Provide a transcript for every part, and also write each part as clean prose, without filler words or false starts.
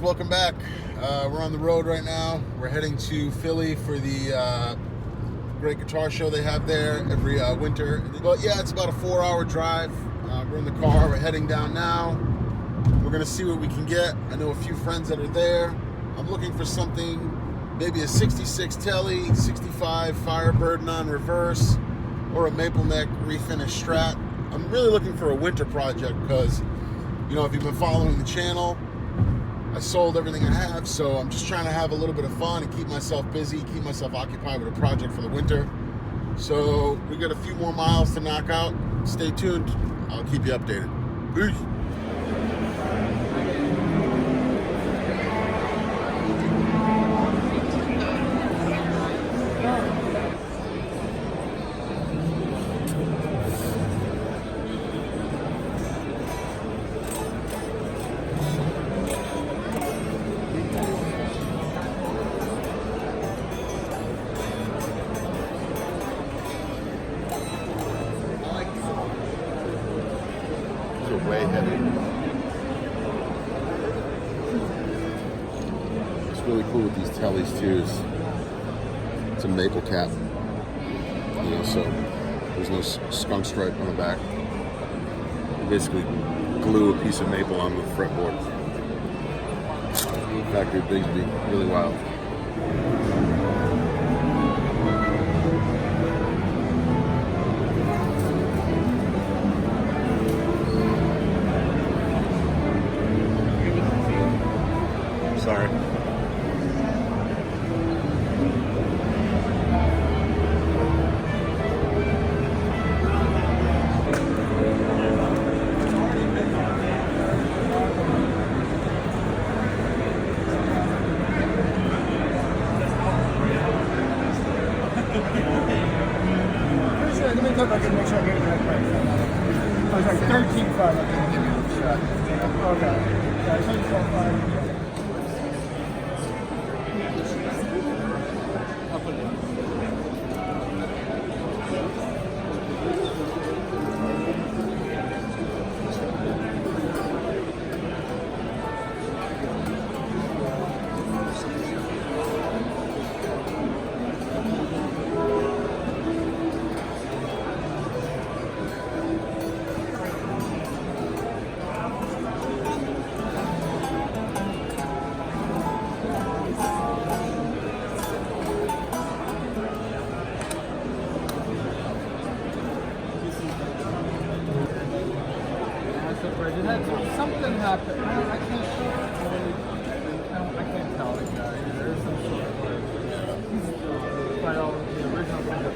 welcome back. We're on the road right now. We're heading to Philly for the great guitar show they have there every winter. But yeah, it's about a 4-hour drive. We're in the car. We're heading down now. We're gonna see what we can get. I know a few friends that are there. I'm looking for something, maybe a 66 Telly, 65 Firebird non-reverse, or a maple neck refinish Strat. I'm really looking for a winter project because, you know, if you've been following the channel, I sold everything I have, so I'm just trying to have a little bit of fun and keep myself busy, keep myself occupied with a project for the winter. So we got a few more miles to knock out. Stay tuned. I'll keep you updated. Peace. Way heavy. It's really cool with these Tellys too. It's a maple cap, you know, so there's no skunk stripe on the back. You basically glue a piece of maple on the fretboard. Factory Bigsby, really wild. Sorry. Let me look, I can make sure I get it right. I was like 13.5, I can give you a shot. Okay. Yeah, 13.5. Something happened. I can't tell the guy. There's some sort of the original thing that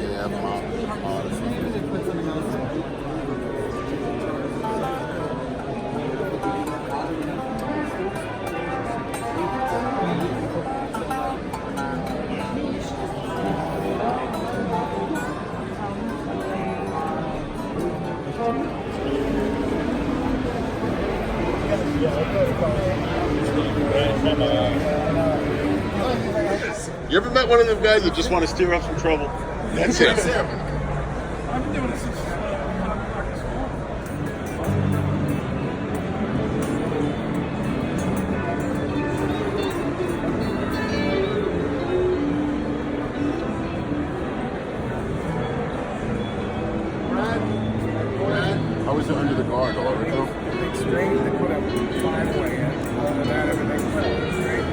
Yeah, I'm You ever met one of them guys that just want to steer off some trouble? That's it. I've been doing this since How was it under the guard, all right, though? everything's straight. They put a 5-way in. Other than that, everything's straight.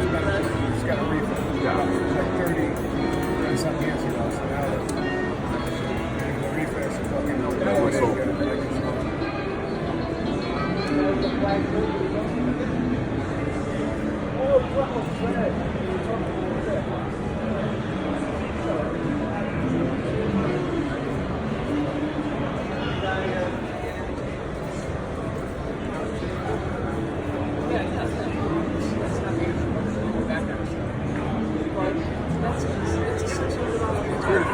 It's got a refill. Yeah. It's like 30 some years ago. So now the refill is fucking no.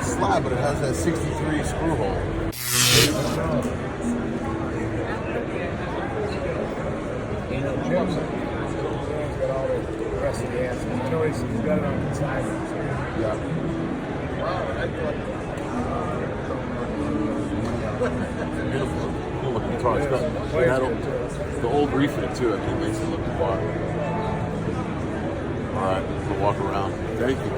Slab, but it has that 63 screw hole. Jim's got all the rest of the answers. I know he's got it on consignment. Yeah. Wow, Beautiful. Cool looking guitar. It's got the old refit too. I think makes it look the part. All right, we'll walk around. Thank you.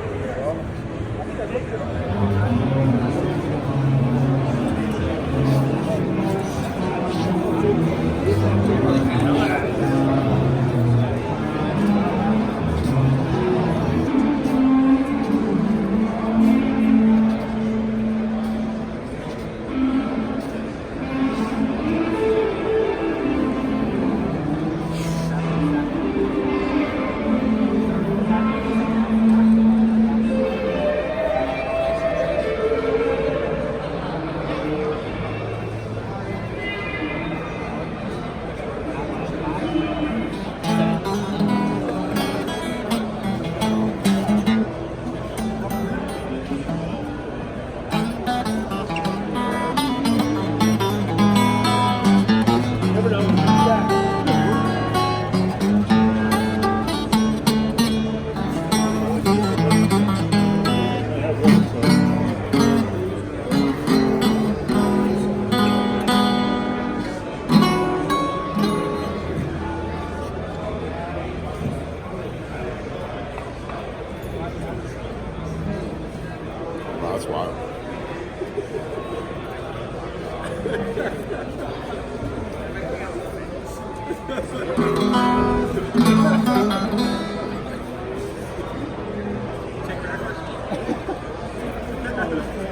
Wow, that's wild.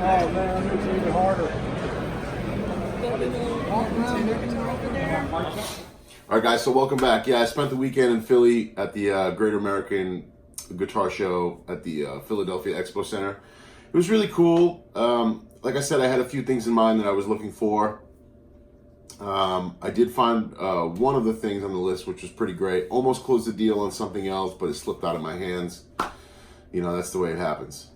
Oh man, it's even harder. All right, guys, so welcome back. Yeah, I spent the weekend in Philly at the Great American Guitar Show at the Philadelphia Expo Center. It was really cool. Like I said, I had a few things in mind that I was looking for. I did find one of the things on the list, which was pretty great. Almost closed the deal on something else, but it slipped out of my hands. You know, that's the way it happens.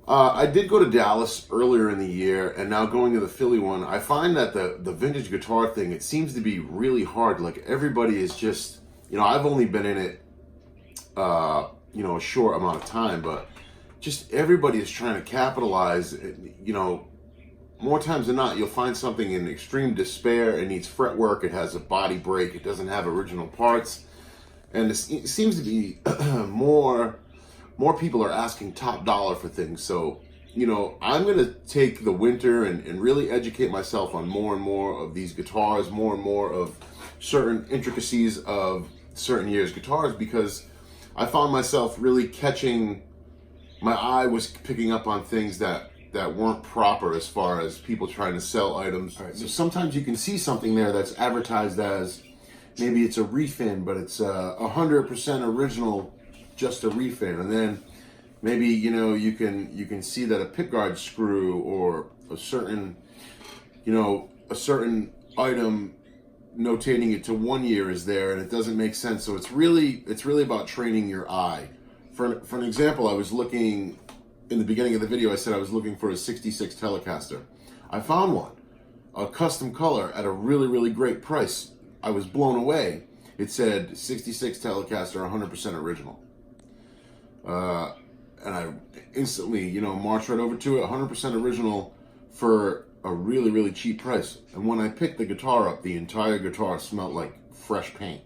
I did go to Dallas earlier in the year, and now going to the Philly one, I find that the vintage guitar thing, it seems to be really hard. Like, everybody is just, you know, I've only been in it, you know, a short amount of time, but just everybody is trying to capitalize. You know, more times than not, you'll find something in extreme despair. It needs fretwork. It has a body break. It doesn't have original parts. And it seems to be more people are asking top dollar for things. So, you know, I'm going to take the winter and really educate myself on more and more of these guitars, more and more of certain intricacies of certain years' guitars, because I found myself really my eye was picking up on things that weren't proper as far as people trying to sell items. Right, so sometimes you can see something there that's advertised as maybe it's a refin, but it's 100% original, just a refin, and then maybe, you know, you can see that a pickguard screw or a certain item notating it to 1 year is there, and it doesn't make sense. So it's really about training your eye. For an example, I was looking in the beginning of the video. I said I was looking for a '66 Telecaster. I found one, a custom color at a really great price. I was blown away. It said '66 Telecaster, 100% original. And I instantly, you know, marched right over to it, 100% original for a really cheap price. And when I picked the guitar up, the entire guitar smelled like fresh paint.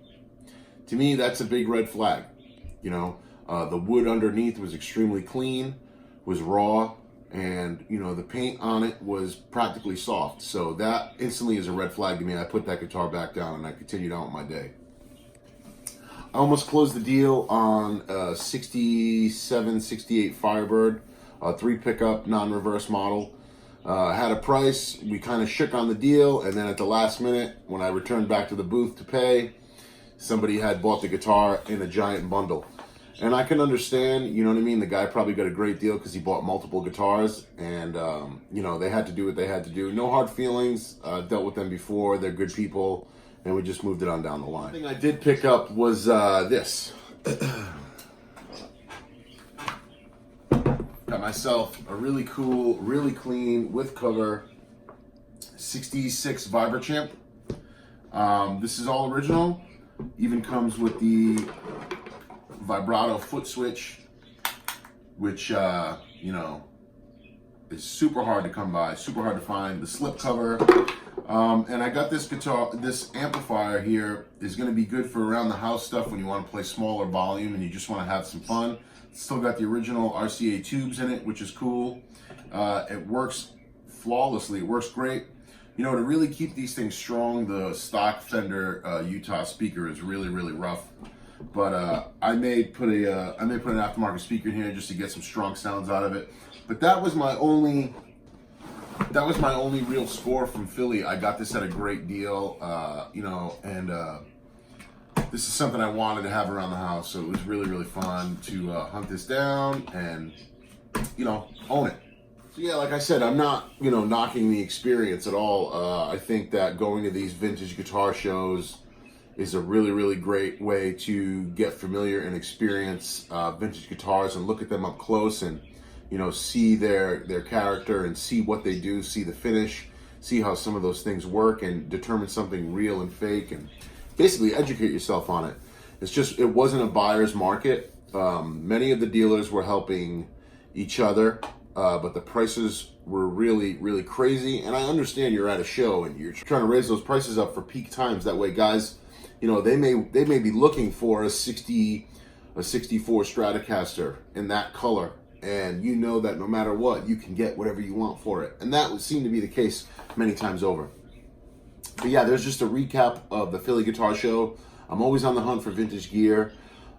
To me, that's a big red flag. You know, the wood underneath was extremely clean, was raw, and, you know, the paint on it was practically soft. So that instantly is a red flag to me. I put that guitar back down and I continued on with my day. I almost closed the deal on a 67, 68 Firebird, a 3 pickup, non-reverse model. Had a price, we kind of shook on the deal, and then at the last minute, when I returned back to the booth to pay, somebody had bought the guitar in a giant bundle. And I can understand, you know what I mean? The guy probably got a great deal because he bought multiple guitars, and, you know, they had to do what they had to do. No hard feelings, dealt with them before, they're good people. And we just moved it on down the line. The thing I did pick up was this. Got myself a really cool, really clean, with cover, 66 Vibrachamp. This is all original. Even comes with the vibrato foot switch, which, you know, is super hard to come by, super hard to find. The slip cover, And I got this guitar, this amplifier here is going to be good for around the house stuff when you want to play smaller volume and you just want to have some fun. It's still got the original RCA tubes in it, which is cool. It works flawlessly. It works great. You know, to really keep these things strong, the stock Fender Utah speaker is really, really rough. But I may put an aftermarket speaker in here just to get some strong sounds out of it. But that was my only real score from Philly. I got this at a great deal, you know, and this is something I wanted to have around the house. So it was really, really fun to hunt this down and, you know, own it. So yeah, like I said, I'm not, you know, knocking the experience at all. I think that going to these vintage guitar shows is a really, really great way to get familiar and experience vintage guitars and look at them up close and, you know, see their character and see what they do, see the finish, see how some of those things work and determine something real and fake and basically educate yourself on it. It's just, it wasn't a buyer's market. Many of the dealers were helping each other, but the prices were really, really crazy. And I understand you're at a show and you're trying to raise those prices up for peak times. That way guys, you know, they may be looking for a 64 Stratocaster in that color. And you know that no matter what, you can get whatever you want for it. And that would seem to be the case many times over. But yeah, there's just a recap of the Philly Guitar Show. I'm always on the hunt for vintage gear.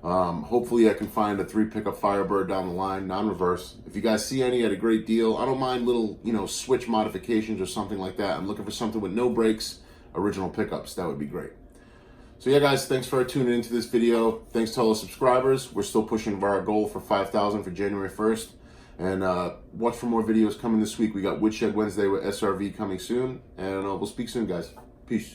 Hopefully I can find a 3 pickup Firebird down the line, non-reverse. If you guys see any at a great deal, I don't mind little, you know, switch modifications or something like that. I'm looking for something with no brakes, original pickups. That would be great. So yeah, guys, thanks for tuning into this video. Thanks to all the subscribers. We're still pushing for our goal for 5,000 for January 1st. And watch for more videos coming this week. We got Woodshed Wednesday with SRV coming soon. And we'll speak soon, guys. Peace.